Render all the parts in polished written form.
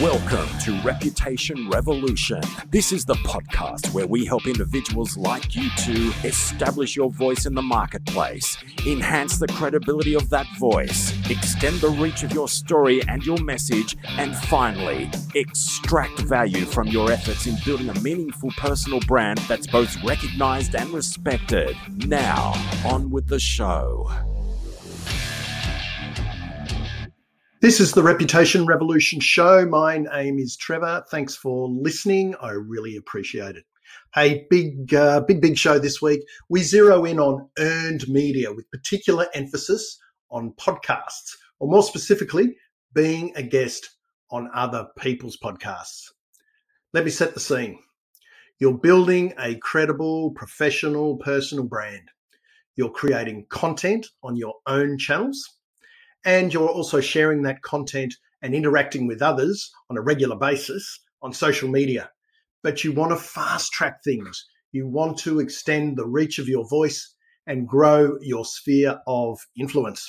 Welcome to Reputation Revolution. This is the podcast where we help individuals like you to establish your voice in the marketplace, enhance the credibility of that voice, extend the reach of your story and your message, and finally, extract value from your efforts in building a meaningful personal brand that's both recognized and respected. Now, on with the show. This is the Reputation Revolution show. My name is Trevor. Thanks for listening. I really appreciate it. Hey, big show this week. We zero in on earned media with particular emphasis on podcasts, or more specifically, being a guest on other people's podcasts. Let me set the scene. You're building a credible, professional, personal brand. You're creating content on your own channels, and you're also sharing that content and interacting with others on a regular basis on social media. But you want to fast track things. You want to extend the reach of your voice and grow your sphere of influence.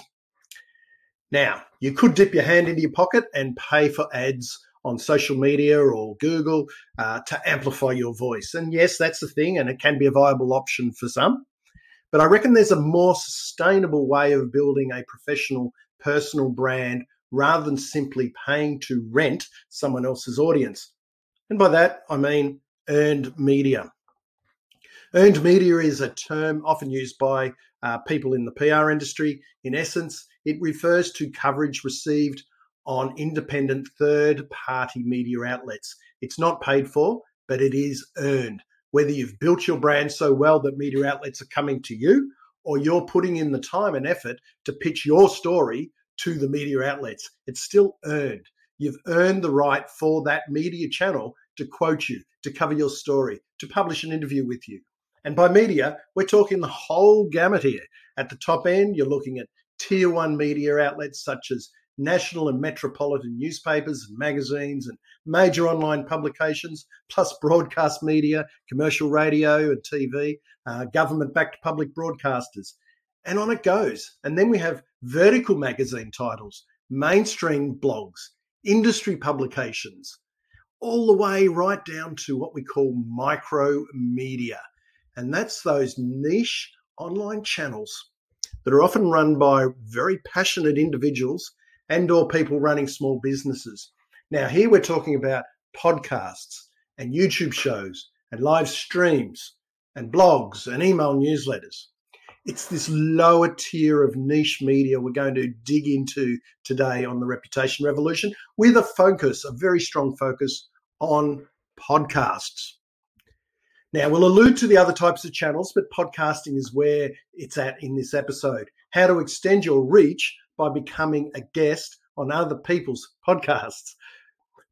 Now, you could dip your hand into your pocket and pay for ads on social media or Google to amplify your voice. And yes, that's the thing, and it can be a viable option for some. But I reckon there's a more sustainable way of building a professional personal brand rather than simply paying to rent someone else's audience. And by that, I mean earned media. Earned media is a term often used by people in the PR industry. In essence, it refers to coverage received on independent third-party media outlets. It's not paid for, but it is earned. Whether you've built your brand so well that media outlets are coming to you, or you're putting in the time and effort to pitch your story to the media outlets, it's still earned. You've earned the right for that media channel to quote you, to cover your story, to publish an interview with you. And by media, we're talking the whole gamut here. At the top end, you're looking at tier one media outlets such as national and metropolitan newspapers and magazines and major online publications, plus broadcast media, commercial radio and TV, government-backed public broadcasters. And on it goes. And then we have vertical magazine titles, mainstream blogs, industry publications, all the way right down to what we call micro media. And that's those niche online channels that are often run by very passionate individuals and or people running small businesses. Now, here we're talking about podcasts and YouTube shows and live streams and blogs and email newsletters. It's this lower tier of niche media we're going to dig into today on the Reputation Revolution with a very strong focus on podcasts. Now, we'll allude to the other types of channels, but podcasting is where it's at in this episode. How to extend your reach by becoming a guest on other people's podcasts.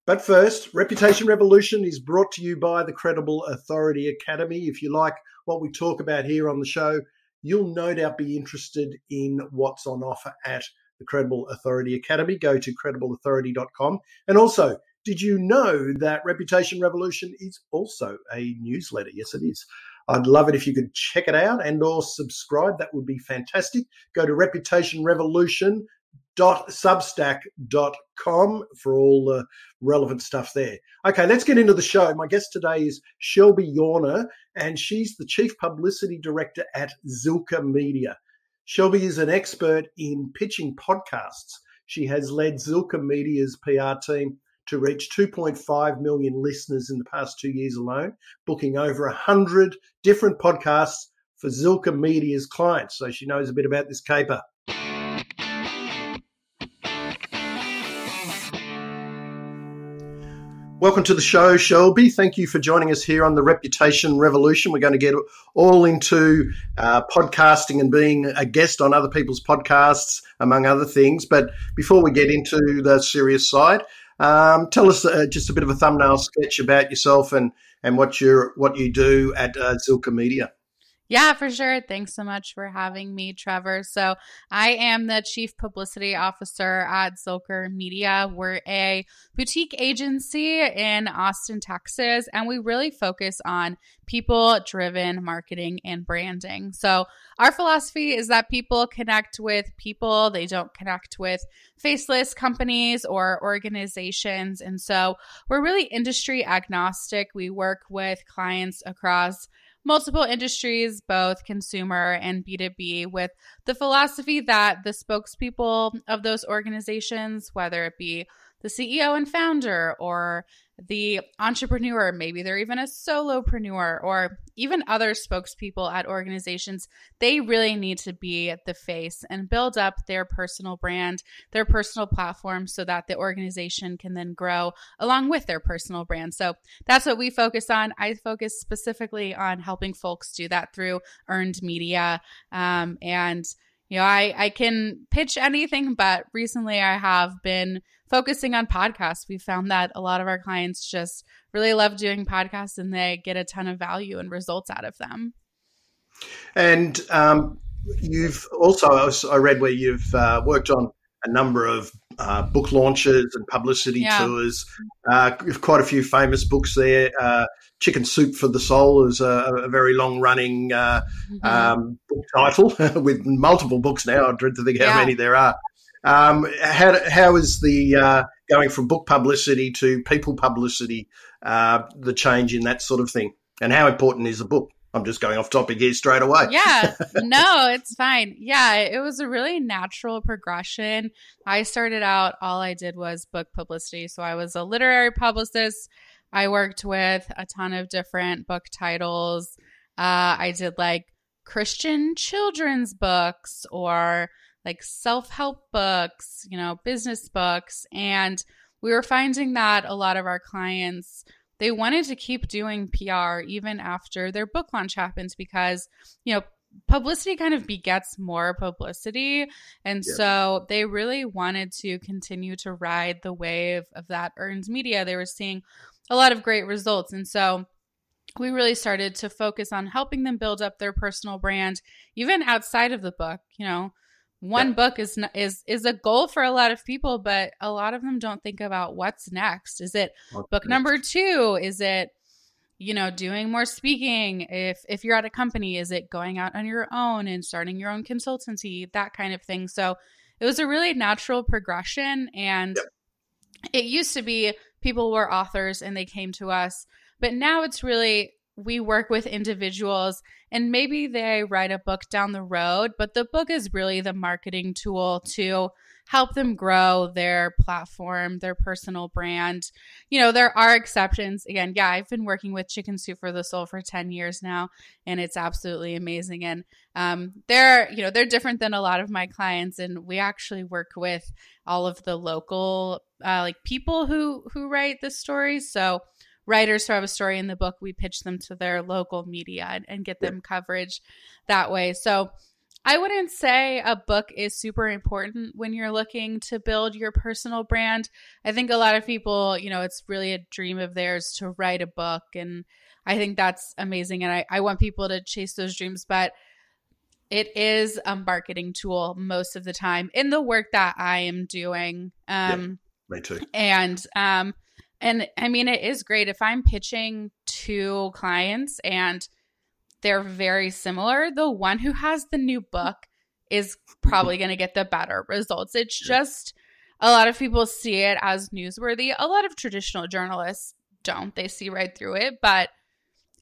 But first, Reputation Revolution is brought to you by the Credible Authority Academy. If you like what we talk about here on the show, you'll no doubt be interested in what's on offer at the Credible Authority Academy. Go to credibleauthority.com. And also, did you know that Reputation Revolution is also a newsletter? Yes, it is. I'd love it if you could check it out and or subscribe. That would be fantastic. Go to reputationrevolution.substack.com for all the relevant stuff there. Okay, let's get into the show. My guest today is Shelby Janner, and she's the Chief Publicity Director at Zilker Media. Shelby is an expert in pitching podcasts. She has led Zilker Media's PR team to reach 2.5 million listeners in the past 2 years alone, booking over 100 different podcasts for Zilker Media's clients. So she knows a bit about this caper. Welcome to the show, Shelby. Thank you for joining us here on the Reputation Revolution. We're going to get all into podcasting and being a guest on other people's podcasts, among other things. But before we get into the serious side, tell us just a bit of a thumbnail sketch about yourself and what you do at Zilker Media. Yeah, for sure. Thanks so much for having me, Trevor. So, I am the Chief Publicity Officer at Zilker Media. We're a boutique agency in Austin, Texas, and we really focus on people-driven marketing and branding. So, our philosophy is that people connect with people. They don't connect with faceless companies or organizations. And so, we're really industry agnostic. We work with clients across multiple industries, both consumer and B2B, with the philosophy that the spokespeople of those organizations, whether it be the CEO and founder or the entrepreneur, maybe they're even a solopreneur, or even other spokespeople at organizations, they really need to be the face and build up their personal brand, their personal platform, so that the organization can then grow along with their personal brand. So that's what we focus on. I focus specifically on helping folks do that through earned media. I can pitch anything, but recently I have been focusing on podcasts. We found that a lot of our clients just really love doing podcasts and they get a ton of value and results out of them. And you've also, I read where you've worked on a number of book launches and publicity tours. Quite a few famous books there. Chicken Soup for the Soul is a very long-running book title with multiple books now. I dread to think how many there are. How is the going from book publicity to people publicity, the change in that sort of thing? And how important is a book? I'm just going off topic here straight away. Yeah, no, it's fine. Yeah, it was a really natural progression. I started out, all I did was book publicity. So I was a literary publicist. I worked with a ton of different book titles. I did like Christian children's books or like self-help books, business books. And we were finding that a lot of our clients, they wanted to keep doing PR even after their book launch happened because, publicity kind of begets more publicity. And so they really wanted to continue to ride the wave of that earned media. They were seeing a lot of great results. And so we really started to focus on helping them build up their personal brand, even outside of the book. One book is a goal for a lot of people, but a lot of them don't think about what's next. Is it book number 2? Is it, doing more speaking? If you're at a company, is it going out on your own and starting your own consultancy, that kind of thing? So it was a really natural progression. And it used to be people were authors and they came to us, but now it's really, we work with individuals and maybe they write a book down the road, but the book is really the marketing tool to help them grow their platform, their personal brand. There are exceptions. Again, I've been working with Chicken Soup for the Soul for 10 years now, and it's absolutely amazing. And they're different than a lot of my clients, and we actually work with all of the local people who write the stories. So writers who have a story in the book, we pitch them to their local media and get them coverage that way. So I wouldn't say a book is super important when you're looking to build your personal brand. I think a lot of people, it's really a dream of theirs to write a book. And I think that's amazing. And I want people to chase those dreams, but it is a marketing tool most of the time in the work that I am doing. Me too. And I mean, it is great if I'm pitching to clients and they're very similar. The one who has the new book is probably going to get the better results. It's just a lot of people see it as newsworthy. A lot of traditional journalists don't. They see right through it, but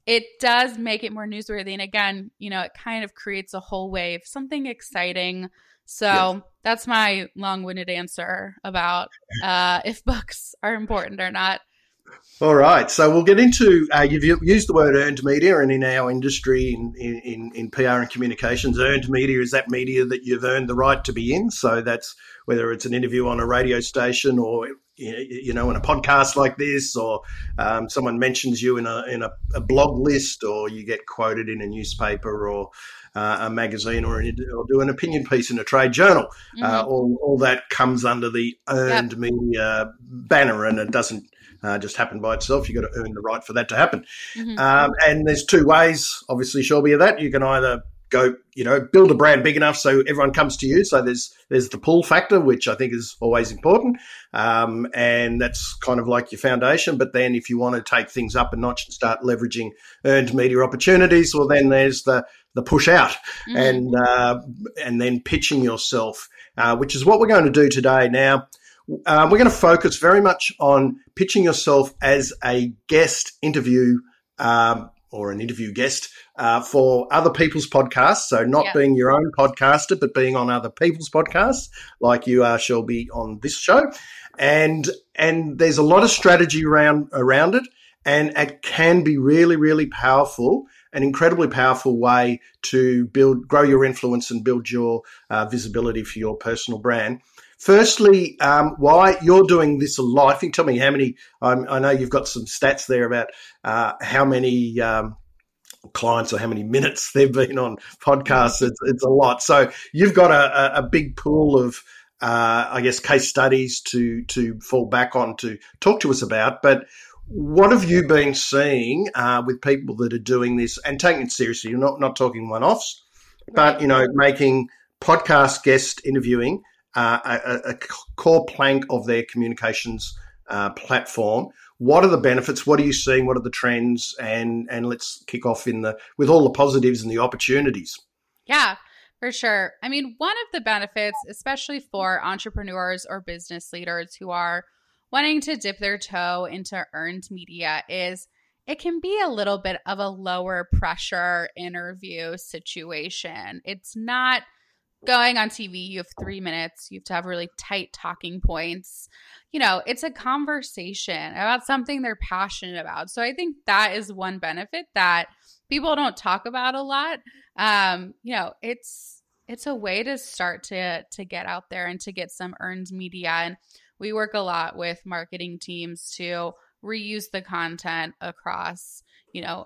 it does make it more newsworthy. And again, it kind of creates a whole wave, something exciting. So that's my long-winded answer about if books are important or not. All right. So we'll get into, you've used the word earned media, and in our industry, in PR and communications, earned media is that media that you've earned the right to be in. So that's whether it's an interview on a radio station or in a podcast like this, or someone mentions you in a blog list, or you get quoted in a newspaper or a magazine, or do an opinion piece in a trade journal. All that comes under the earned media banner, and it doesn't just happen by itself. You've got to earn the right for that to happen. And there's two ways, obviously, Shelby, of that. You can either go, build a brand big enough so everyone comes to you. So there's the pull factor, which I think is always important. And that's kind of like your foundation. But then if you want to take things up a notch and start leveraging earned media opportunities, well, then there's the push out and then pitching yourself, which is what we're going to do today. Now, we're going to focus very much on pitching yourself as a guest interview or an interview guest for other people's podcasts. So not being your own podcaster, but being on other people's podcasts, like you are, Shelby, on this show. And there's a lot of strategy around it, and it can be really, really powerful, an incredibly powerful way to grow your influence and build your visibility for your personal brand. Firstly, why you're doing this a lot. If you can tell me how many, I know you've got some stats there about how many clients or how many minutes they've been on podcasts. It's a lot. So you've got a big pool of, case studies to fall back on to talk to us about. But what have you been seeing with people that are doing this and taking it seriously? You're not talking one-offs, but, making podcast guest interviewing a core plank of their communications platform. What are the benefits? What are you seeing? What are the trends? And let's kick off with all the positives and the opportunities. Yeah, for sure. I mean, one of the benefits, especially for entrepreneurs or business leaders who are wanting to dip their toe into earned media, is it can be a little bit of a lower pressure interview situation. It's not going on TV, you have 3 minutes, you have to have really tight talking points. It's a conversation about something they're passionate about. So I think that is one benefit that people don't talk about a lot. It's a way to start to get out there and to get some earned media. And we work a lot with marketing teams to reuse the content across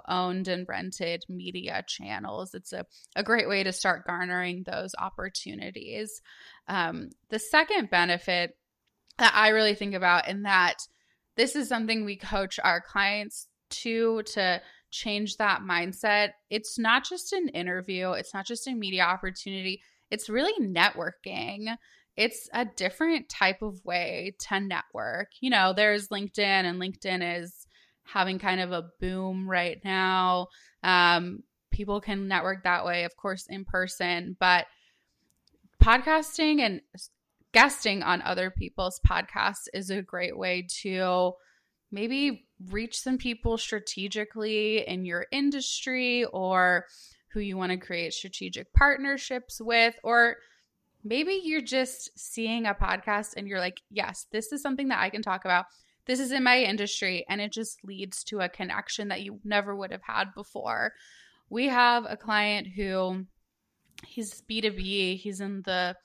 owned and rented media channels. It's a great way to start garnering those opportunities. The second benefit that I really think about, and that this is something we coach our clients to change that mindset. It's not just an interview. It's not just a media opportunity. It's really networking. It's a different type of way to network. There's LinkedIn, and LinkedIn is having kind of a boom right now. People can network that way, of course, in person, but podcasting and guesting on other people's podcasts is a great way to maybe reach some people strategically in your industry, or who you want to create strategic partnerships with, or maybe you're just seeing a podcast and you're like, yes, this is something that I can talk about. This is in my industry, and it just leads to a connection that you never would have had before. We have a client who, he's B2B, he's in the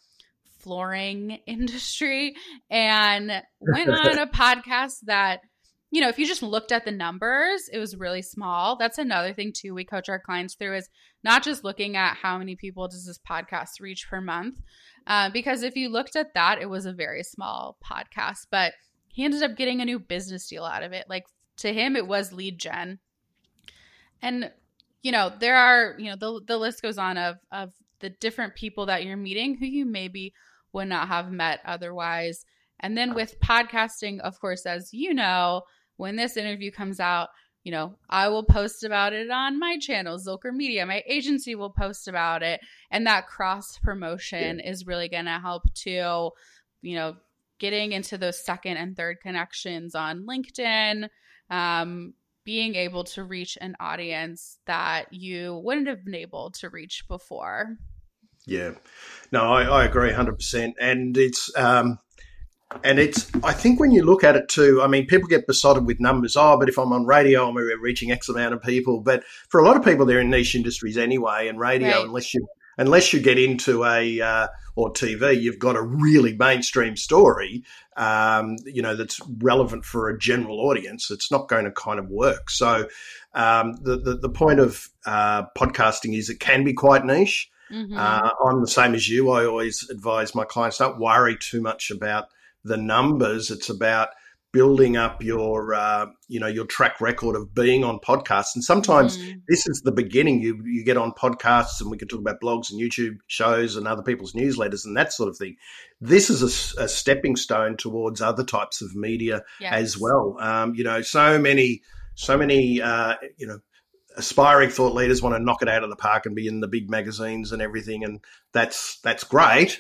flooring industry, and went on a podcast that, if you just looked at the numbers, it was really small. That's another thing too we coach our clients through, is not just looking at how many people does this podcast reach per month, because if you looked at that, it was a very small podcast, but he ended up getting a new business deal out of it. Like, to him, it was lead gen. And, there are, the list goes on of the different people that you're meeting who you maybe would not have met otherwise. And then with podcasting, of course, as you know, when this interview comes out, I will post about it on my channel, Zilker Media. My agency will post about it. And that cross promotion is really going to help to, getting into those second and third connections on LinkedIn, being able to reach an audience that you wouldn't have been able to reach before. Yeah, no, I agree 100%. And it's, I think when you look at it too, I mean, people get besotted with numbers. Oh, but if I'm on radio, I'm reaching X amount of people. But for a lot of people, they're in niche industries anyway, and radio, right, unless you get into or TV. You've got a really mainstream story, that's relevant for a general audience. It's not going to kind of work. So the point of podcasting is it can be quite niche. Mm-hmm. I'm the same as you. I always advise my clients, don't worry too much about the numbers. It's about building up your track record of being on podcasts. And sometimes this is the beginning. You get on podcasts, and we can talk about blogs and YouTube shows and other people's newsletters and that sort of thing. This is a stepping stone towards other types of media as well. So many aspiring thought leaders want to knock it out of the park and be in the big magazines and everything, and that's great,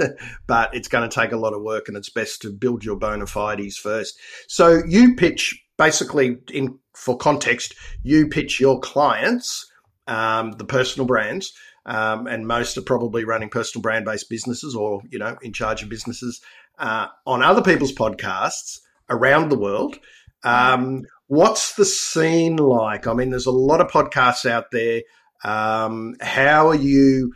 but it's going to take a lot of work, and it's best to build your bona fides first. So you pitch, basically, for context, you pitch your clients, the personal brands, and most are probably running personal brand-based businesses or, in charge of businesses on other people's podcasts around the world. What's the scene like? I mean, there's a lot of podcasts out there. How are you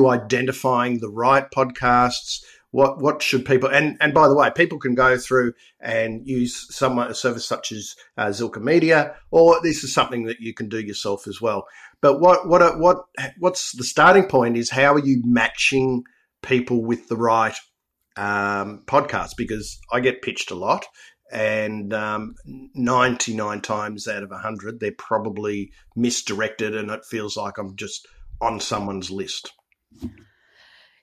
identifying the right podcasts? What should people, and by the way, people can go through and use a service such as Zilker Media, or this is something that you can do yourself as well. But what's the starting point is, how are you matching people with the right podcast? Because I get pitched a lot. And 99 times out of 100, they're probably misdirected, and it feels like I'm just on someone's list.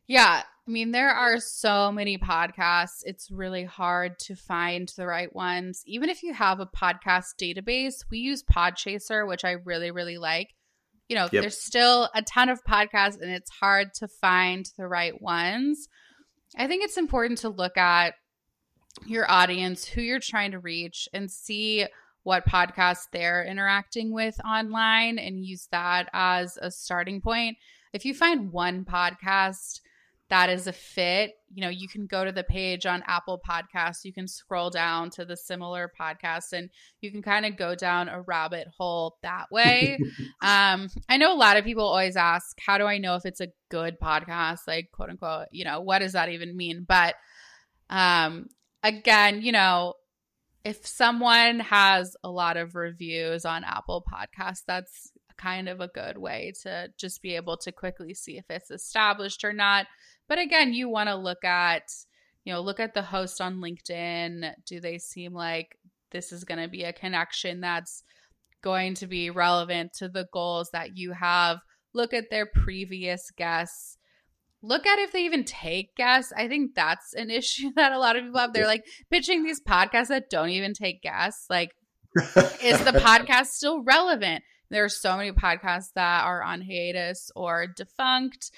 Yeah. I mean, there are so many podcasts. It's really hard to find the right ones. Even if you have a podcast database, we use Podchaser, which I really, really like. There's still a ton of podcasts, and it's hard to find the right ones. I think it's important to look at your audience, who you're trying to reach, and see what podcasts they're interacting with online, and use that as a starting point. If you find one podcast that is a fit, you can go to the page on Apple Podcasts. You can scroll down to the similar podcasts, and you can kind of go down a rabbit hole that way. I know a lot of people always ask, how do I know if it's a good podcast? Like, quote unquote, what does that even mean? But again, if someone has a lot of reviews on Apple Podcasts, that's kind of a good way to just be able to quickly see if it's established or not. But again, you want to look at the host on LinkedIn. Do they seem like this is going to be a connection that's going to be relevant to the goals that you have? Look at their previous guests. Look at if they even take guests. I think that's an issue that a lot of people have. They're like pitching these podcasts that don't even take guests. Like, is the podcast still relevant? There are so many podcasts that are on hiatus or defunct.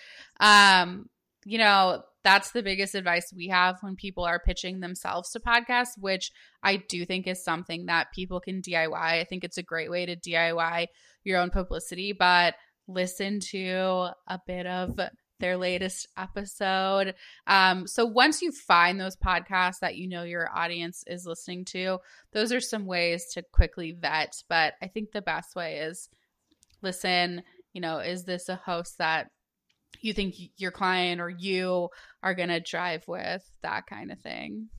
That's the biggest advice we have when people are pitching themselves to podcasts, which I do think is something that people can DIY. I think it's a great way to DIY your own publicity, but listen to a bit of their latest episode. So once you find those podcasts that your audience is listening to, those are some ways to quickly vet. But I think the best way is listen, is this a host that you think your client or you are going to drive with, that kind of thing.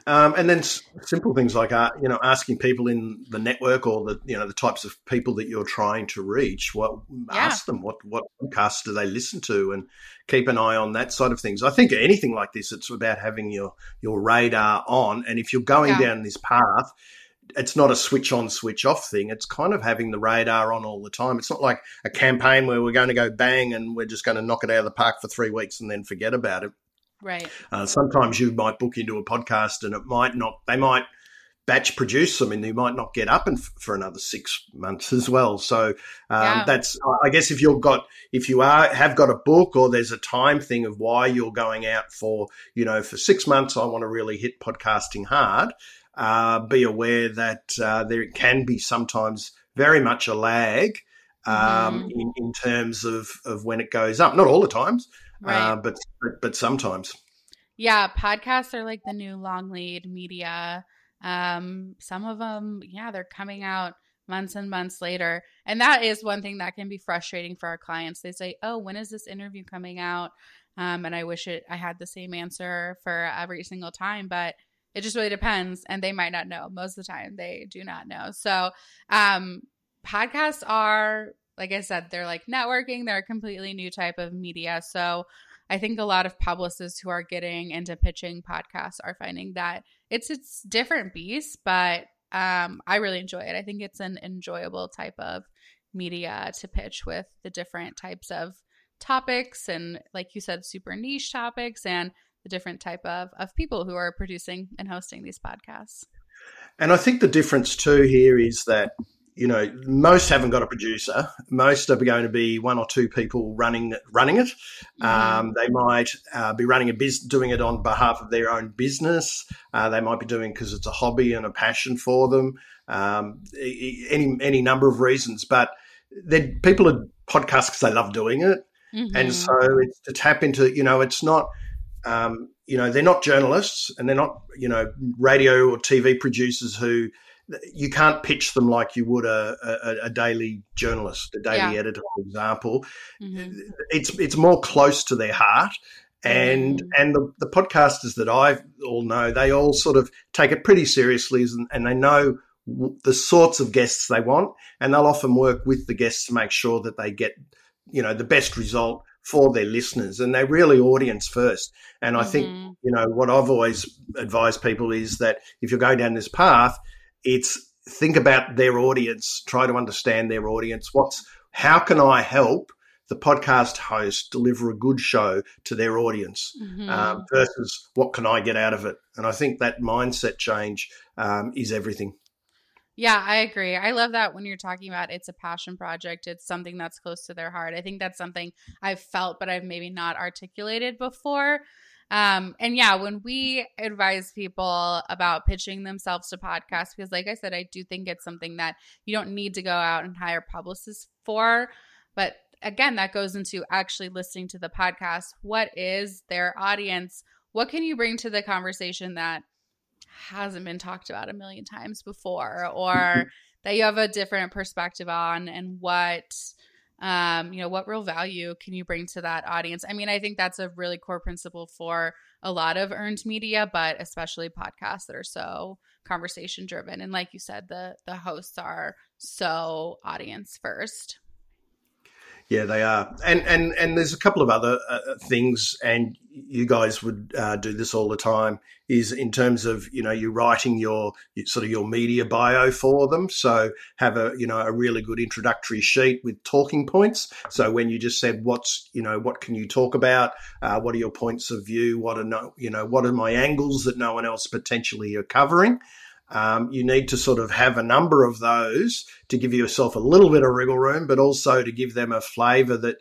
And then simple things like, asking people in the network or the types of people that you're trying to reach. Ask them what podcasts do they listen to, and keep an eye on that side of things. I think anything like this, it's about having your radar on. And if you're going down this path, it's not a switch on, switch off thing. It's kind of having the radar on all the time. It's not like a campaign where we're going to go bang and we're just going to knock it out of the park for 3 weeks and then forget about it. Right. Sometimes you might book into a podcast and they might batch produce them, and you might not get up for another 6 months as well. So that's, I guess, if you have got a book, or there's a time thing of why you're going out for 6 months, I want to really hit podcasting hard. Be aware that there can be sometimes very much a lag in terms of when it goes up. Not all the times, right. But sometimes. Yeah, podcasts are like the new long lead media. Some of them, they're coming out months and months later. And that is one thing that can be frustrating for our clients. They say, oh, when is this interview coming out? And I wish I had the same answer for every single time, but it just really depends. And they might not know. Most of the time they do not know. So podcasts are, like I said, they're like networking. They're a completely new type of media. So I think a lot of publicists who are getting into pitching podcasts are finding that it's different beast, but I really enjoy it. I think it's an enjoyable type of media to pitch with the different types of topics and, like you said, super niche topics and the different type of people who are producing and hosting these podcasts. And I think the difference too here is that, you know, most haven't got a producer. Most are going to be one or two people running it. Mm-hmm. They might be running doing it on behalf of their own business. They might be doing because it's a hobby and a passion for them. Any number of reasons, but people are podcasts because they love doing it, Mm-hmm. and so it's to tap into. You know, it's not. You know, they're not journalists and they're not, you know, radio or TV producers who you can't pitch them like you would a daily journalist, a daily editor, for example. Mm-hmm. It's more close to their heart. And the podcasters that I all know, they all sort of take it pretty seriously and they know the sorts of guests they want, and they'll often work with the guests to make sure that they get, you know, the best result for their listeners, and they're really audience first. And I think, you know, what I've always advised people is that if you're going down this path, it's think about their audience, try to understand their audience. How can I help the podcast host deliver a good show to their audience versus what can I get out of it? And I think that mindset change is everything. Yeah, I agree. I love that when you're talking about it's a passion project, it's something that's close to their heart. I think that's something I've felt, but I've maybe not articulated before. And yeah, when we advise people about pitching themselves to podcasts, because like I said, I do think it's something that you don't need to go out and hire publicists for. But again, that goes into actually listening to the podcast. What is their audience? What can you bring to the conversation that hasn't been talked about a million times before, or that you have a different perspective on, and what real value can you bring to that audience? I mean, I think that's a really core principle for a lot of earned media, but especially podcasts that are so conversation driven. And like you said, the hosts are so audience first. Yeah, they are. And there's a couple of other things, and you guys would do this all the time, is in terms of, you know, you're writing your media bio for them. So have a really good introductory sheet with talking points. So when you just said, what can you talk about? What are your points of view? What are my angles that no one else potentially are covering? You need to sort of have a number of those to give yourself a little bit of wriggle room, but also to give them a flavour that,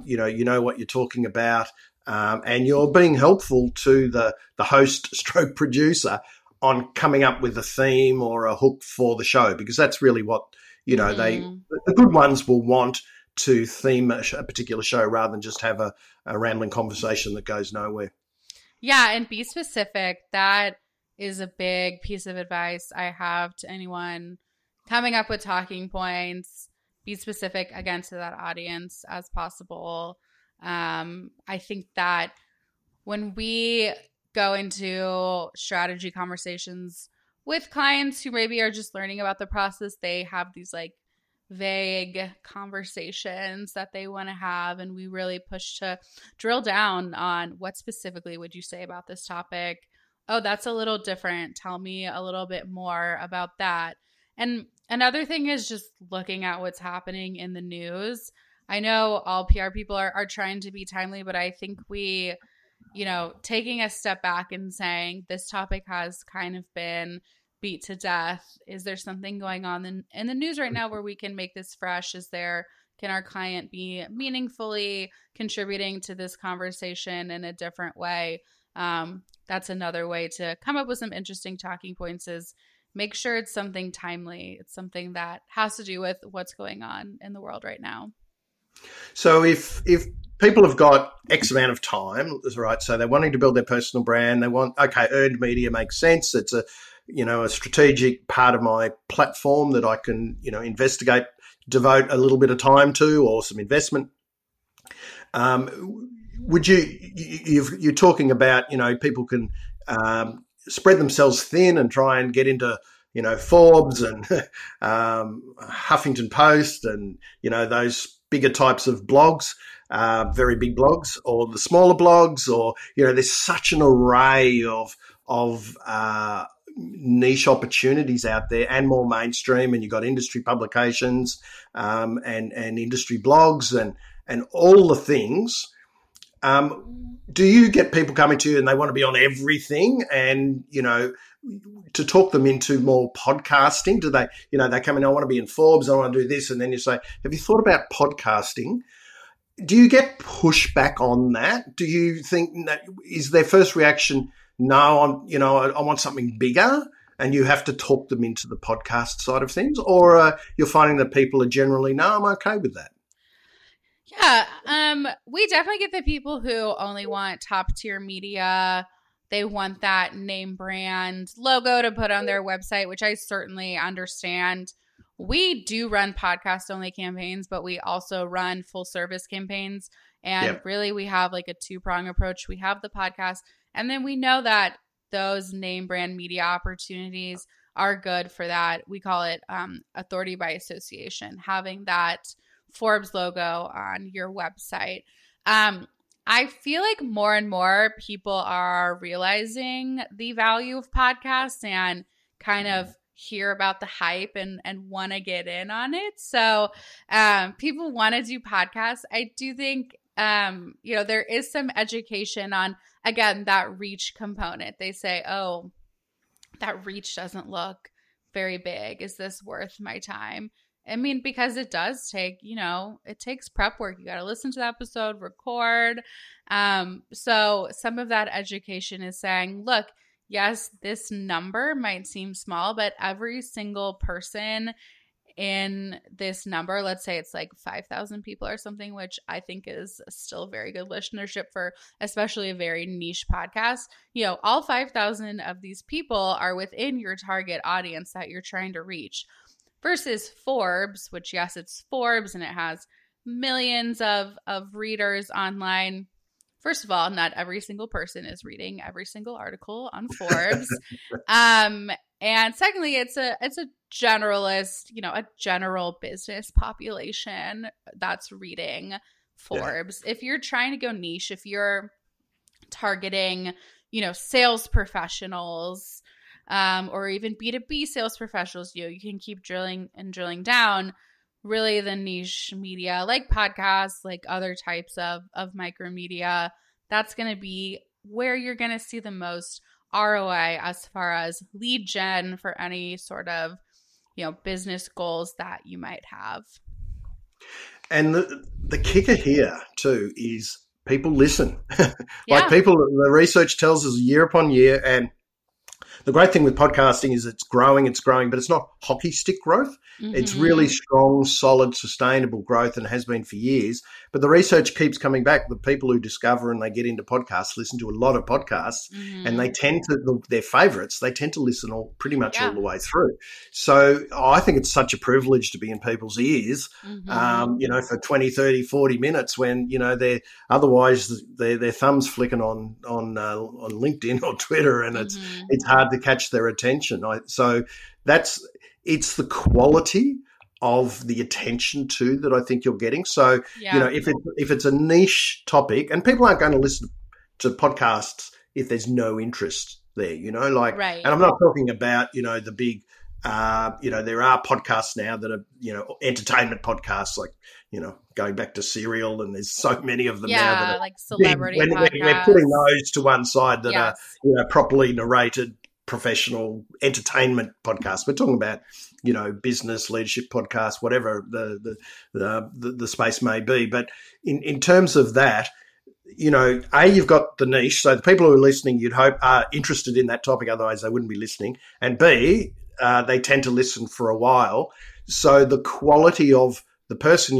you know what you're talking about, and you're being helpful to the host stroke producer on coming up with a theme or a hook for the show, because that's really what, you know, the good ones will want to theme a particular show rather than just have a rambling conversation that goes nowhere. Yeah, and be specific. That is a big piece of advice I have to anyone coming up with talking points. Be specific, again, to that audience as possible. I think that when we go into strategy conversations with clients who maybe are just learning about the process, they have these like vague conversations that they want to have, and we really push to drill down on what specifically would you say about this topic. Oh, that's a little different. Tell me a little bit more about that. And another thing is just looking at what's happening in the news. I know all PR people are trying to be timely, but I think we, taking a step back and saying this topic has kind of been beat to death. Is there something going on in the news right now where we can make this fresh? Can our client be meaningfully contributing to this conversation in a different way? That's another way to come up with some interesting talking points, is make sure it's something timely. It's something that has to do with what's going on in the world right now. So if people have got X amount of time, right, so they're wanting to build their personal brand, earned media makes sense. It's a strategic part of my platform that I can, devote a little bit of time to, or some investment. would you're talking about, people can spread themselves thin and try and get into, Forbes and Huffington Post and, those bigger types of blogs, very big blogs, or the smaller blogs, or, there's such an array of niche opportunities out there, and more mainstream, and you've got industry publications and industry blogs and all the things. Do you get people coming to you and they want to be on everything, and, to talk them into more podcasting? Do they, they come in, I want to be in Forbes, I want to do this, and then you say, have you thought about podcasting? Do you get pushback on that? Do you think that is their first reaction? No, I want something bigger, and you have to talk them into the podcast side of things, or you're finding that people are generally, no, I'm okay with that. Yeah, we definitely get the people who only want top tier media. They want that name brand logo to put on their website, which I certainly understand. We do run podcast only campaigns, but we also run full service campaigns. And really, we have like a two-prong approach. We have the podcast, and then we know that those name brand media opportunities are good for that. We call it authority by association, having that Forbes logo on your website. I feel like more and more people are realizing the value of podcasts and kind of hear about the hype and want to get in on it. So people want to do podcasts. I do think, there is some education on, again, that reach component. They say, oh, that reach doesn't look very big. Is this worth my time? I mean, because it does take, it takes prep work. You got to listen to the episode, record. So some of that education is saying, look, yes, this number might seem small, but every single person in this number, let's say it's like 5,000 people or something, which I think is still very good listenership for especially a very niche podcast. All 5,000 of these people are within your target audience that you're trying to reach. Versus Forbes, which, yes, it's Forbes and it has millions of readers online. First of all, not every single person is reading every single article on Forbes. And secondly, it's a generalist, a general business population that's reading Forbes. Yeah. If you're trying to go niche, if you're targeting, sales professionals, or even B2B sales professionals, you can keep drilling down. Really, the niche media, like podcasts, like other types of micro media, that's going to be where you're going to see the most ROI as far as lead gen for any sort of, business goals that you might have. And the kicker here too is people listen. The research tells us year upon year, and the great thing with podcasting is it's growing, but it's not hockey stick growth. Mm-hmm. It's really strong, solid, sustainable growth, and has been for years. But the research keeps coming back. The people who discover and they get into podcasts listen to a lot of podcasts, and they tend to, their favorites, they tend to listen pretty much all the way through. So I think it's such a privilege to be in people's ears, for 20, 30, 40 minutes when, they're otherwise their thumbs flicking on LinkedIn or Twitter, and it's hard to catch their attention. So it's the quality of the attention too that I think you're getting. So, if it's a niche topic, and people aren't going to listen to podcasts if there's no interest there, right. And I'm not talking about, the big, there are podcasts now that are, entertainment podcasts, like, going back to Serial, and there's so many of them now that are like celebrity podcasts. We're putting those to one side that are, properly narrated, professional entertainment podcasts. We're talking about, business, leadership podcasts, whatever the space may be. But in terms of that, you've got the niche. So the people who are listening, you'd hope, are interested in that topic. Otherwise, they wouldn't be listening. And B, they tend to listen for a while. So the quality of the person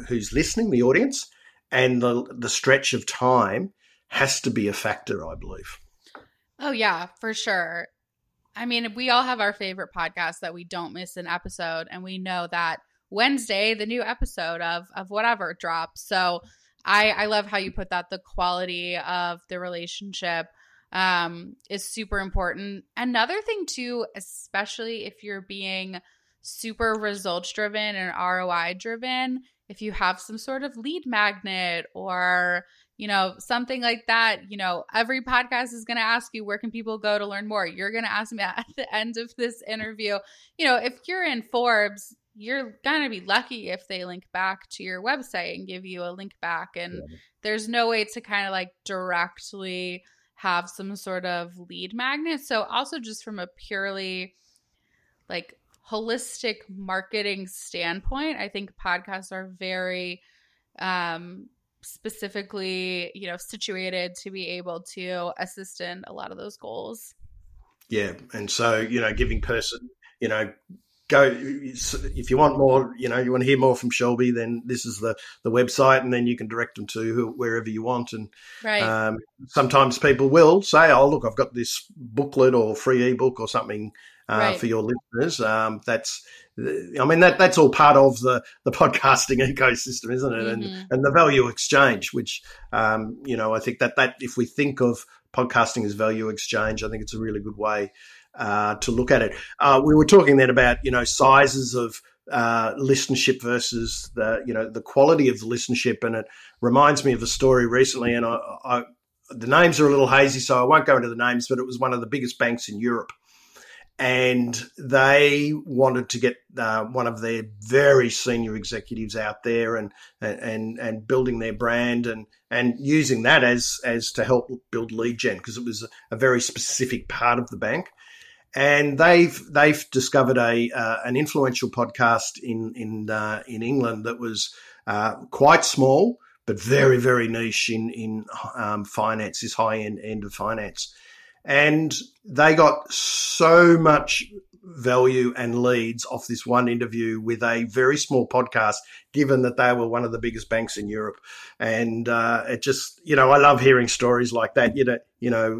who's listening, the audience, and the stretch of time has to be a factor, I believe. Oh, yeah, for sure. I mean, we all have our favorite podcasts that we don't miss an episode, and we know that Wednesday, the new episode of whatever drops. So I love how you put that. The quality of the relationship is super important. Another thing too, especially if you're being super results driven and ROI driven, if you have some sort of lead magnet or, something like that, every podcast is going to ask you, where can people go to learn more? You're going to ask me at the end of this interview, if you're in Forbes, you're going to be lucky if they link back to your website and give you a link back. And there's no way to kind of like directly have some sort of lead magnet. So also just from a purely like holistic marketing standpoint, I think podcasts are very specifically, situated to be able to assist in a lot of those goals. Yeah. And so, giving person, go if you want more, you want to hear more from Shelby, then this is the website, and then you can direct them to wherever you want. And sometimes people will say, oh, look, I've got this booklet or free ebook or something for your listeners. That's all part of the podcasting ecosystem, isn't it? And the value exchange, which, I think that if we think of podcasting as value exchange, I think it's a really good way to look at it. We were talking then about, sizes of listenership versus the quality of the listenership. And it reminds me of a story recently, and I the names are a little hazy, so I won't go into the names, but it was one of the biggest banks in Europe. And they wanted to get one of their very senior executives out there and building their brand and using that as to help build lead gen, because it was a very specific part of the bank. And they've discovered an influential podcast in England that was quite small but very, very niche in finance, this high end of finance. And they got so much value and leads off this one interview with a very small podcast, given that they were one of the biggest banks in Europe. And it just, I love hearing stories like that,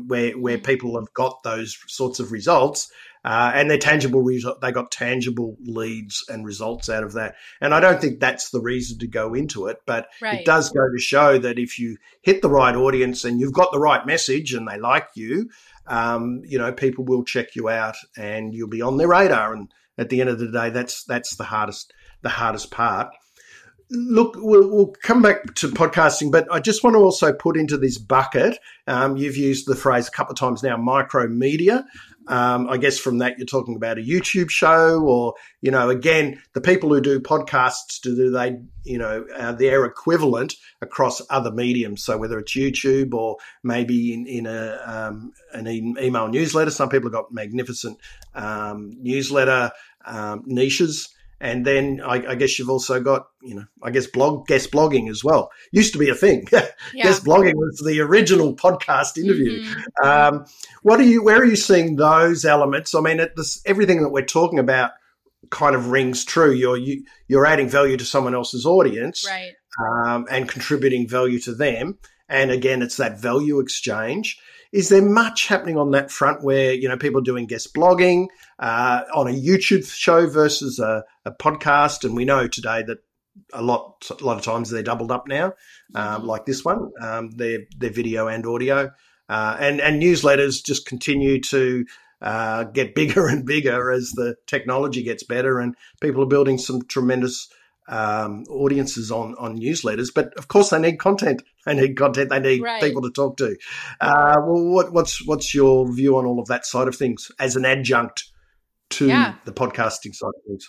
where people have got those sorts of results and they're tangible. They got tangible leads and results out of that. And I don't think that's the reason to go into it, but it does go to show that if you hit the right audience and you've got the right message and they like you, people will check you out and you'll be on their radar. And at the end of the day, that's the hardest part. Look, we'll come back to podcasting, but I just want to also put into this bucket. You've used the phrase a couple of times now, micro media. I guess from that you're talking about a YouTube show, or again, the people who do podcasts their equivalent across other mediums. So whether it's YouTube or maybe in an email newsletter, some people have got magnificent newsletter niches. And then I guess you've also got, guest blogging as well. Used to be a thing. Yeah. Guest blogging was the original podcast interview. Where are you seeing those elements? I mean, everything that we're talking about kind of rings true. You're adding value to someone else's audience, right? And contributing value to them. And again, it's that value exchange. Is there much happening on that front where, people are doing guest blogging on a YouTube show versus a podcast? And we know today that a lot of times they're doubled up now, like this one, they're video and audio. And newsletters just continue to get bigger and bigger as the technology gets better, and people are building some tremendous audiences on newsletters. But of course they need content. They need people to talk to. What's your view on all of that side of things as an adjunct to the podcasting side of things?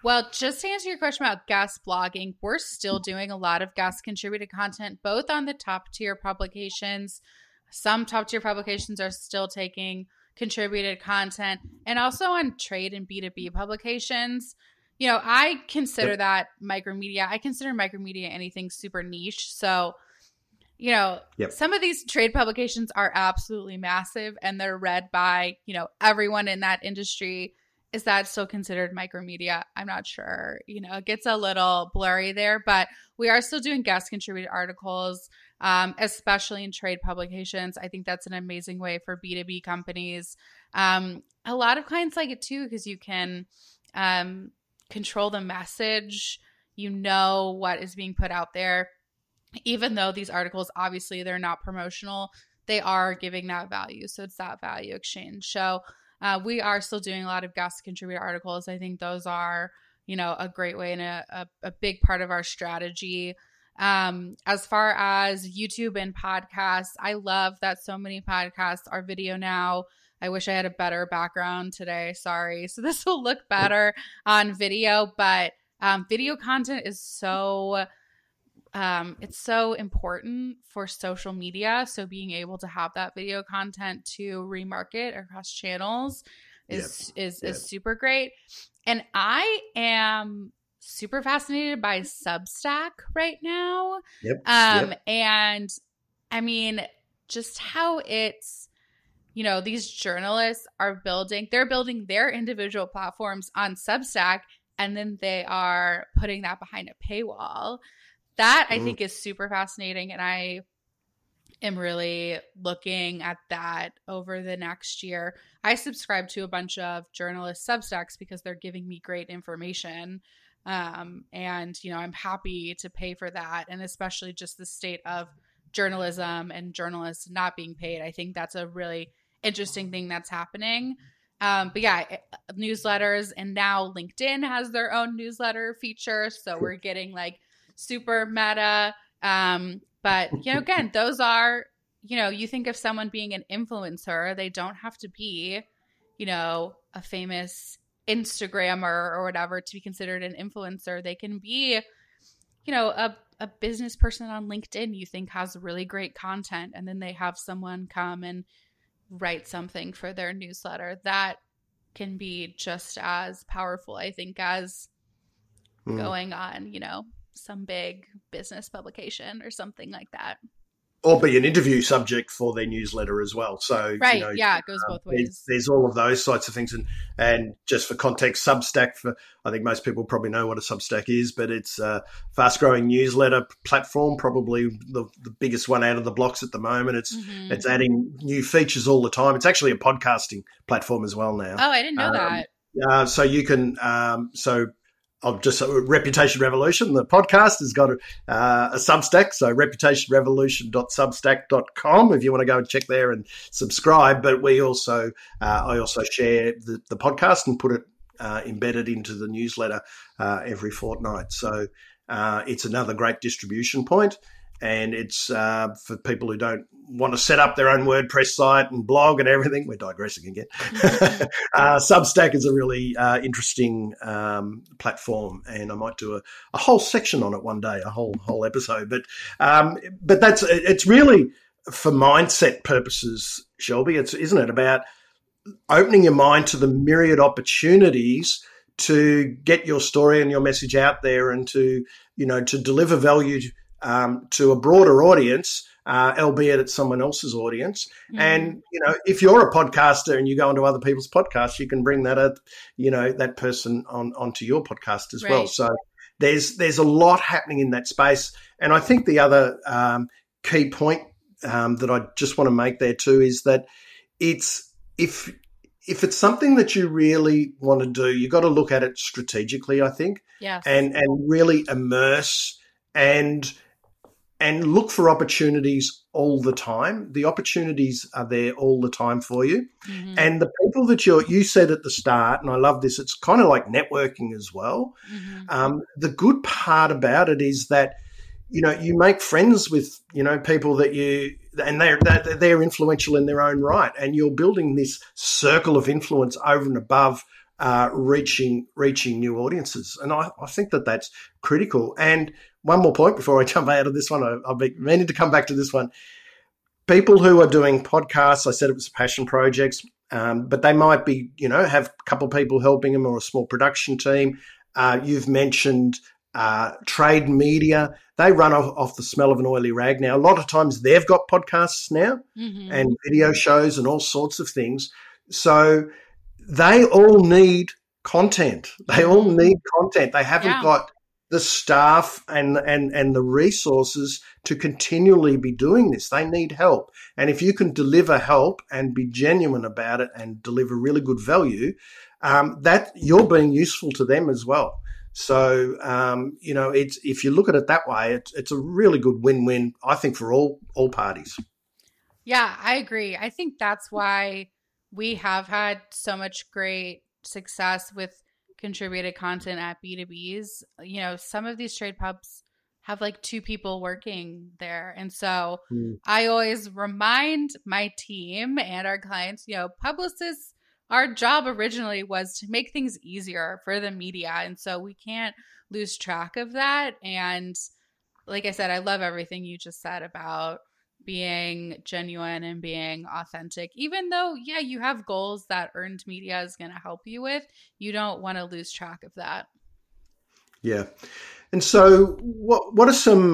Well, just to answer your question about guest blogging, we're still doing a lot of guest contributed content, both on the top tier publications. Some top tier publications are still taking contributed content, and also on trade and B2B publications. I consider that micromedia. I consider micromedia anything super niche. So, some of these trade publications are absolutely massive and they're read by, everyone in that industry. Is that still considered micromedia? I'm not sure. It gets a little blurry there, but we are still doing guest contributed articles, especially in trade publications. I think that's an amazing way for B2B companies. A lot of clients like it too, because you can control the message, what is being put out there. even though these articles, obviously they're not promotional, they are giving that value. So it's that value exchange. So we are still doing a lot of guest contributor articles. I think those are, a great way and a big part of our strategy. As far as YouTube and podcasts, I love that so many podcasts are video now. I wish I had a better background today. Sorry. So this will look better on video, but video content is it's so important for social media. So being able to have that video content to remarket across channels is super great. And I am super fascinated by Substack right now. And I mean, just how it's, these journalists they're building their individual platforms on Substack, and then they are putting that behind a paywall. That I think is super fascinating. And I am really looking at that over the next year. I subscribe to a bunch of journalist Substacks because they're giving me great information. And, I'm happy to pay for that. And especially just the state of journalism and journalists not being paid. I think that's a really interesting thing that's happening. But yeah, newsletters, and now LinkedIn has their own newsletter feature. So we're getting like super meta. But, again, those are, you think of someone being an influencer, they don't have to be, a famous Instagrammer or whatever to be considered an influencer. They can be, a business person on LinkedIn you think has really great content, and then they have someone come and write something for their newsletter. That can be just as powerful, I think, as going on, some big business publication or something like that. Or be an interview subject for their newsletter as well. So, right, it goes both ways. There's all of those sorts of things. And just for context, Substack, I think most people probably know what a Substack is, but it's a fast-growing newsletter platform, probably the biggest one out of the blocks at the moment. It's adding new features all the time. It's actually a podcasting platform as well now. Oh, I didn't know that. So you can I've just Reputation Revolution. The podcast has got a Substack, so reputationrevolution.substack.com if you want to go and check there and subscribe. But we also I also share the podcast and put it embedded into the newsletter every fortnight. So it's another great distribution point. And it's for people who don't want to set up their own WordPress site and blog and everything. We're digressing again. Substack is a really interesting platform, and I might do a whole section on it one day, a whole episode. But it's really for mindset purposes, Shelby. Isn't it about opening your mind to the myriad opportunities to get your story and your message out there, and to deliver value to a broader audience, albeit it's someone else's audience. And, if you're a podcaster and you go onto other people's podcasts, you can bring that that person onto your podcast as well. So there's a lot happening in that space. And I think the other key point that I just want to make there too is that if it's something that you really want to do, you've got to look at it strategically, I think. Yes. And really immerse and look for opportunities all the time. The opportunities are there all the time for you. Mm-hmm. And the people that you said at the start, and I love this, it's kind of like networking as well. Mm-hmm. The good part about it is that, you make friends with, people that they're influential in their own right. And you're building this circle of influence over and above reaching new audiences. And I think that that's critical. And one more point before I jump out of this one, I've been meaning to come back to this one. People who are doing podcasts, I said it was passion projects, but they might be, have a couple of people helping them or a small production team. You've mentioned trade media. They run off the smell of an oily rag now. A lot of times they've got podcasts now and video shows and all sorts of things. So they all need content. They all need content. They haven't got the staff and the resources to continually be doing this. They need help. And if you can deliver help and be genuine about it and deliver really good value, that you're being useful to them as well. So, it's, if you look at it that way, it's a really good win-win, I think, for all parties. Yeah, I agree. I think that's why we have had so much great success with contributed content at B2Bs. Some of these trade pubs have like two people working there. And so I always remind my team and our clients, publicists, our job originally was to make things easier for the media. And so we can't lose track of that. And like I said, I love everything you just said about being genuine and being authentic. Even though, yeah, you have goals that earned media is going to help you with, you don't want to lose track of that. Yeah. And so what are some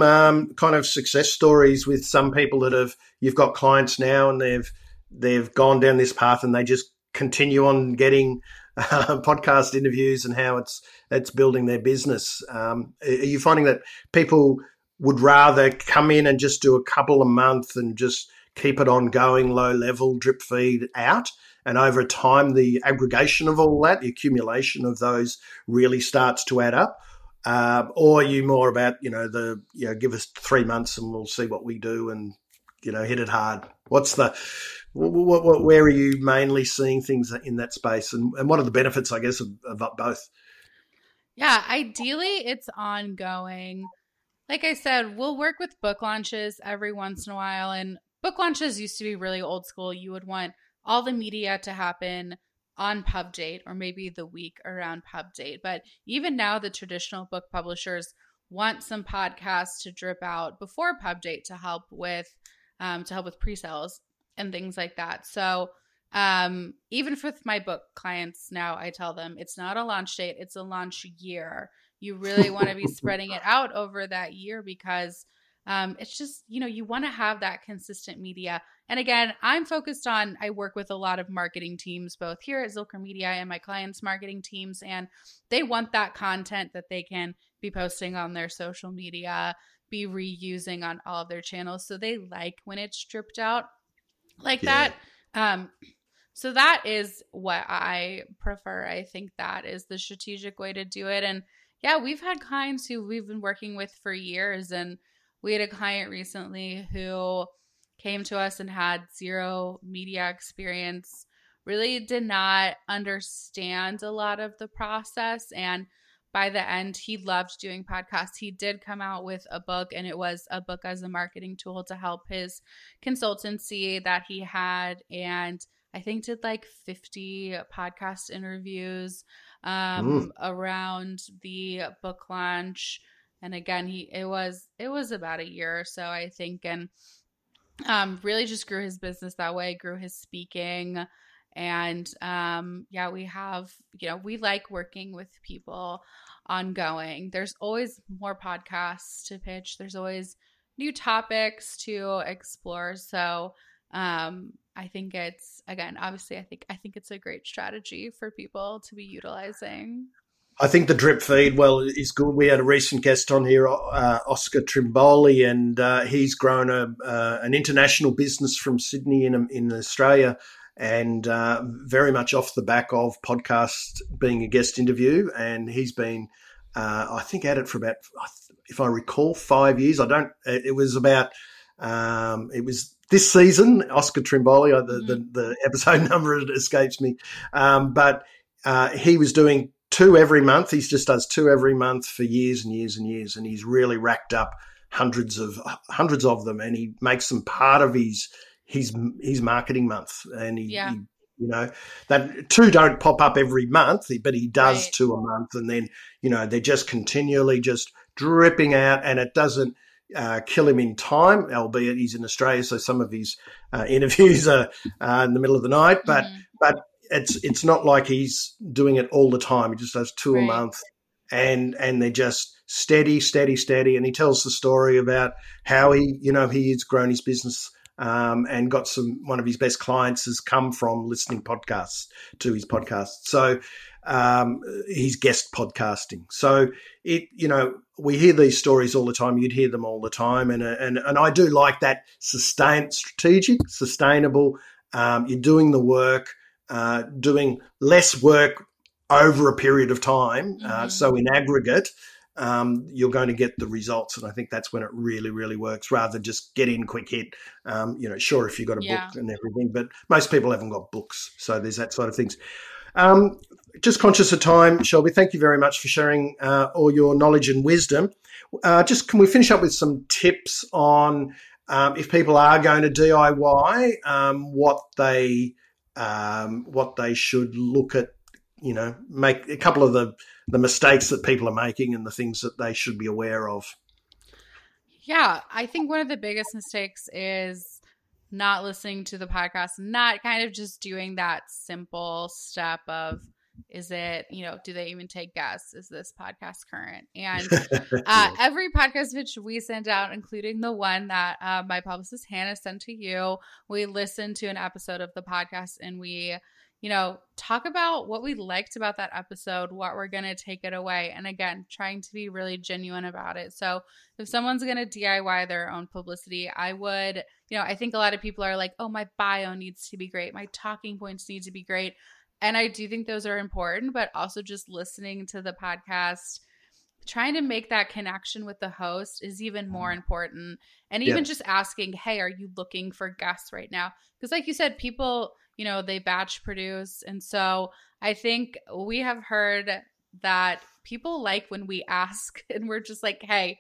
kind of success stories with some people that you've got clients now and they've gone down this path and they just continue on getting podcast interviews and how it's building their business? Are you finding that people would rather come in and just do a couple a month and just keep it ongoing, low level, drip feed out? And over time, the aggregation of all that, the accumulation of those really starts to add up? Or are you more about, give us 3 months and we'll see what we do and, hit it hard? Where are you mainly seeing things in that space? And what are the benefits, I guess, of both? Yeah, ideally it's ongoing. Like I said, we'll work with book launches every once in a while. And book launches used to be really old school. You would want all the media to happen on pub date or maybe the week around pub date. But even now, the traditional book publishers want some podcasts to drip out before pub date to help with pre-sales and things like that. So even with my book clients now, I tell them it's not a launch date, it's a launch year. You really want to be spreading it out over that year because it's just, you want to have that consistent media. And again, I work with a lot of marketing teams, both here at Zilker Media and my clients' marketing teams, and they want that content that they can be posting on their social media, be reusing on all of their channels. So they like when it's stripped out like that. So that is what I prefer. I think that is the strategic way to do it. And yeah, we've had clients who we've been working with for years, and we had a client recently who came to us and had zero media experience, really did not understand a lot of the process. And by the end, he loved doing podcasts. He did come out with a book, and it was a book as a marketing tool to help his consultancy that he had. And I think did like 50 podcast interviews around the book launch. And again, it was about a year or so, I think, and really just grew his business that way, grew his speaking. And we like working with people ongoing. There's always more podcasts to pitch. There's always new topics to explore. So I think it's, again, obviously, I think it's a great strategy for people to be utilizing. I think the drip feed, is good. We had a recent guest on here, Oscar Trimboli, and he's grown an international business from Sydney in Australia, and very much off the back of podcast being a guest interview. And he's been, I think, at it for about, if I recall, 5 years. It was this season, Oscar Trimboli, the episode number escapes me. But he was doing 2 every month. He just does 2 every month for years and years and years. And he's really racked up hundreds of them, and he makes them part of his marketing month. And that 2 don't pop up every month, but he does right. 2 a month. And then, they're just continually just dripping out, and it doesn't kill him in time, albeit he's in Australia, so some of his interviews are in the middle of the night. But it's not like he's doing it all the time. He just does 2 a month, and they're just steady. And he tells the story about how he's grown his business and got one of his best clients has come from listening podcasts to his podcast. So he's guest podcasting. So we hear these stories all the time. You'd hear them all the time. And I do like that strategic, sustainable. You're doing the work, doing less work over a period of time. So in aggregate, you're going to get the results. And I think that's when it really, really works, rather than just get in, quick hit. Sure, if you've got a book and everything, but most people haven't got books. So there's that sort of things. Just conscious of time, Shelby, thank you very much for sharing all your knowledge and wisdom. Just can we finish up with some tips on if people are going to DIY, what they should look at, make a couple of the mistakes that people are making and the things that they should be aware of? Yeah, I think one of the biggest mistakes is not listening to the podcast, not kind of just doing that simple step of, is it, do they even take guests? Is this podcast current? And every podcast pitch we send out, including the one that my publicist Hannah sent to you, we listen to an episode of the podcast and we talk about what we liked about that episode, what we're going to take it away. And again, trying to be really genuine about it. So if someone's going to DIY their own publicity, I would, I think a lot of people are like, oh, my bio needs to be great. My talking points need to be great. And I do think those are important, but also just listening to the podcast, trying to make that connection with the host is even more important. And even just asking, hey, are you looking for guests right now? Because like you said, people, they batch produce. And so I think we have heard that people like when we ask and we're just like, hey,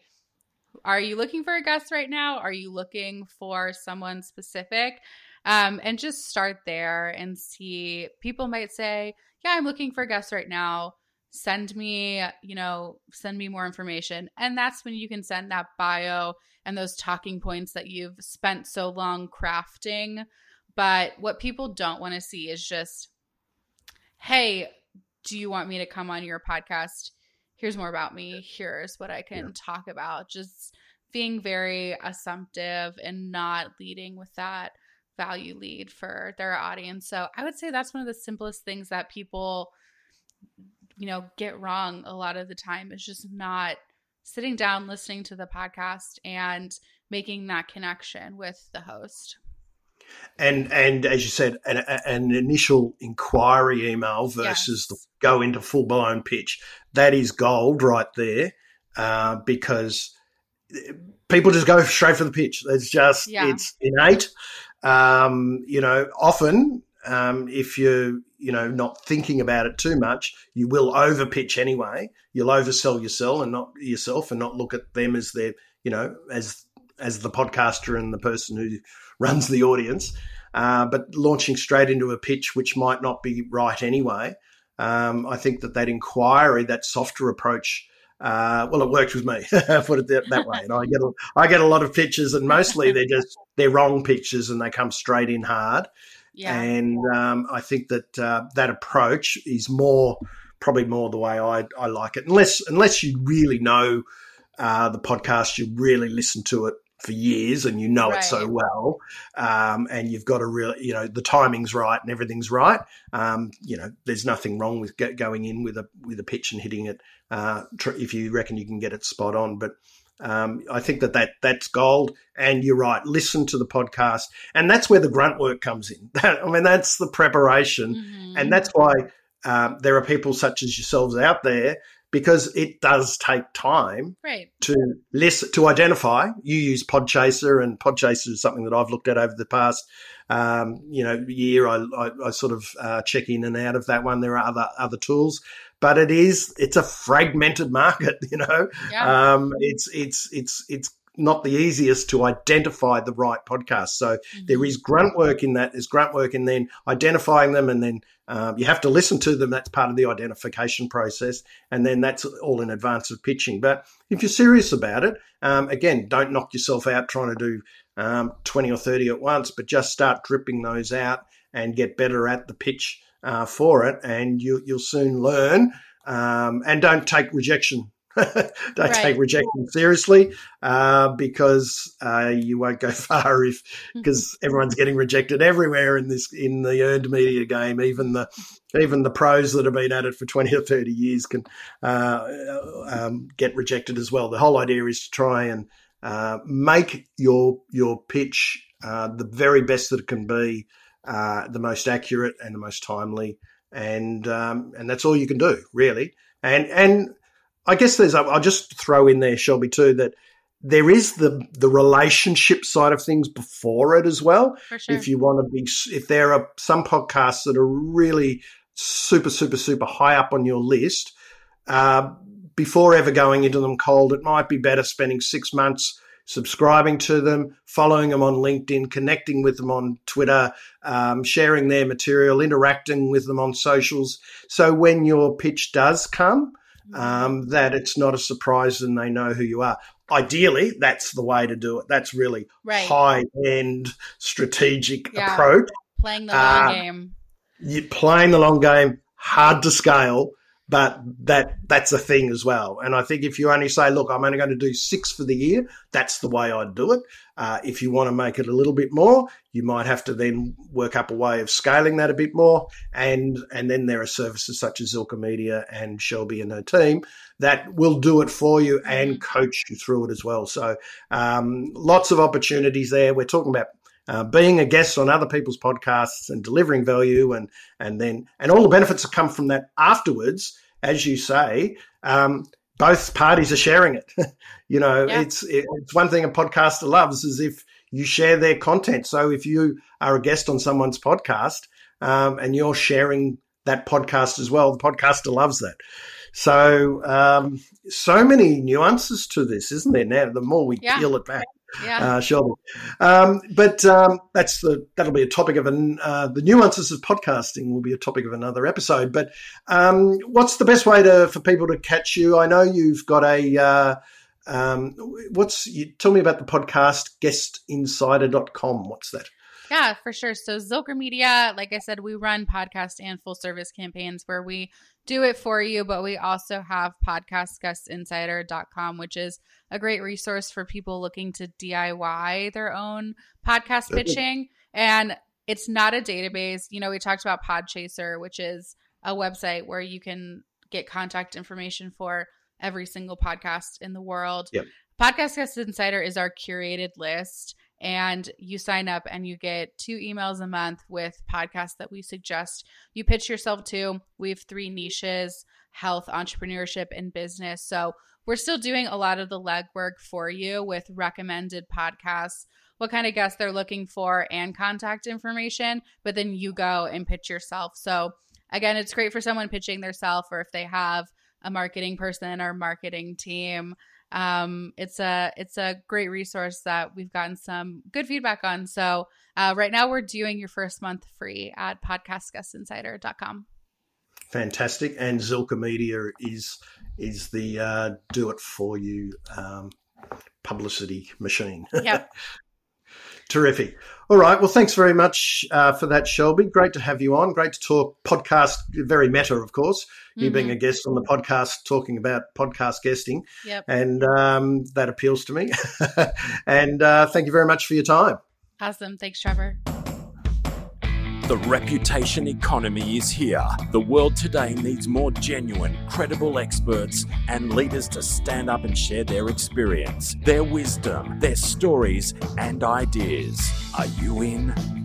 are you looking for a guest right now? Are you looking for someone specific? And just start there and see. People might say, yeah, I'm looking for guests right now. Send me more information. And that's when you can send that bio and those talking points that you've spent so long crafting. But what people don't want to see is just, hey, do you want me to come on your podcast? Here's more about me. Here's what I can talk about. Just being very assumptive and not leading with that value lead for their audience. So I would say that's one of the simplest things that people, get wrong a lot of the time, is just not sitting down, listening to the podcast and making that connection with the host. And as you said, an initial inquiry email versus the go into full-blown pitch, that is gold right there, because people just go straight for the pitch. It's just, it's innate. Often if you're, not thinking about it too much, you will over pitch anyway. You'll oversell yourself and not look at them as their, as the podcaster and the person who runs the audience. But launching straight into a pitch, which might not be right anyway, I think that inquiry, that softer approach, it worked with me. Put it that way. And I get a lot of pitches, and mostly they're wrong pitches, and they come straight in hard. Yeah. And I think that that approach is probably more the way I like it. Unless you really know the podcast, you really listen to it for years and it so well, and you've got a real, the timing's right and everything's right. There's nothing wrong with going in with a pitch and hitting it if you reckon you can get it spot on. But I think that's gold. And you're right, listen to the podcast, and that's where the grunt work comes in. That's the preparation, and that's why there are people such as yourselves out there, because it does take time to identify. You use Podchaser, and Podchaser is something that I've looked at over the past year. I sort of check in and out of that one. There are other tools, but it's a fragmented market. It's not the easiest to identify the right podcast. So there is grunt work in that. There's grunt work in then identifying them, and then you have to listen to them. That's part of the identification process. And then that's all in advance of pitching. But if you're serious about it, again, don't knock yourself out trying to do 20 or 30 at once, but just start dripping those out and get better at the pitch for it. And you'll soon learn. And don't take rejection. Take rejection seriously, because you won't go far because everyone's getting rejected everywhere in the earned media game. Even the pros that have been at it for 20 or 30 years can get rejected as well. The whole idea is to try and make your pitch the very best that it can be, the most accurate and the most timely, and that's all you can do, really. And I guess I'll just throw in there, Shelby, too, that there is the relationship side of things before it as well. For sure. If there are some podcasts that are really super, super, super high up on your list, before ever going into them cold, it might be better spending 6 months subscribing to them, following them on LinkedIn, connecting with them on Twitter, sharing their material, interacting with them on socials. So when your pitch does come, that it's not a surprise and they know who you are. Ideally, that's the way to do it. That's really high-end strategic approach. Playing the long game. You're playing the long game, hard to scale, but that's a thing as well. And I think if you only say, look, I'm only going to do 6 for the year, that's the way I'd do it. If you want to make it a little bit more, you might have to then work up a way of scaling that a bit more. And then there are services such as Zilker Media and Shelby and her team that will do it for you and coach you through it as well. So lots of opportunities there. We're talking about being a guest on other people's podcasts and delivering value and all the benefits that come from that afterwards, as you say, both parties are sharing it. It's one thing a podcaster loves is if you share their content. So if you are a guest on someone's podcast and you're sharing that podcast as well, the podcaster loves that. So so many nuances to this, isn't there? Now, the more we peel it back. Shelby. But that'll be a topic of the nuances of podcasting will be a topic of another episode. But what's the best way for people to catch you? I know you've got tell me about the podcast, guestinsider.com. What's that? Yeah, for sure. So Zilker Media, like I said, we run podcast and full service campaigns where we do it for you, but we also have podcastguestinsider.com, which is a great resource for people looking to DIY their own podcast pitching. And it's not a database. We talked about Podchaser, which is a website where you can get contact information for every single podcast in the world. Yep. Podcast Guest Insider is our curated list. And you sign up and you get 2 emails a month with podcasts that we suggest you pitch yourself to. We have 3 niches: health, entrepreneurship, and business. So we're still doing a lot of the legwork for you with recommended podcasts, what kind of guests they're looking for, and contact information. But then you go and pitch yourself. So again, it's great for someone pitching themselves, or if they have a marketing person or marketing team. It's a great resource that we've gotten some good feedback on. So right now we're doing your first month free at podcastguestinsider.com. Fantastic. And Zilker Media is the do it for you publicity machine. Yep. Terrific. All right. Well, thanks very much for that, Shelby. Great to have you on. Great to talk podcast, very meta, of course, you being a guest on the podcast, talking about podcast guesting. Yep. And that appeals to me. And thank you very much for your time. Awesome. Thanks, Trevor. The reputation economy is here. The world today needs more genuine, credible experts and leaders to stand up and share their experience, their wisdom, their stories and ideas. Are you in?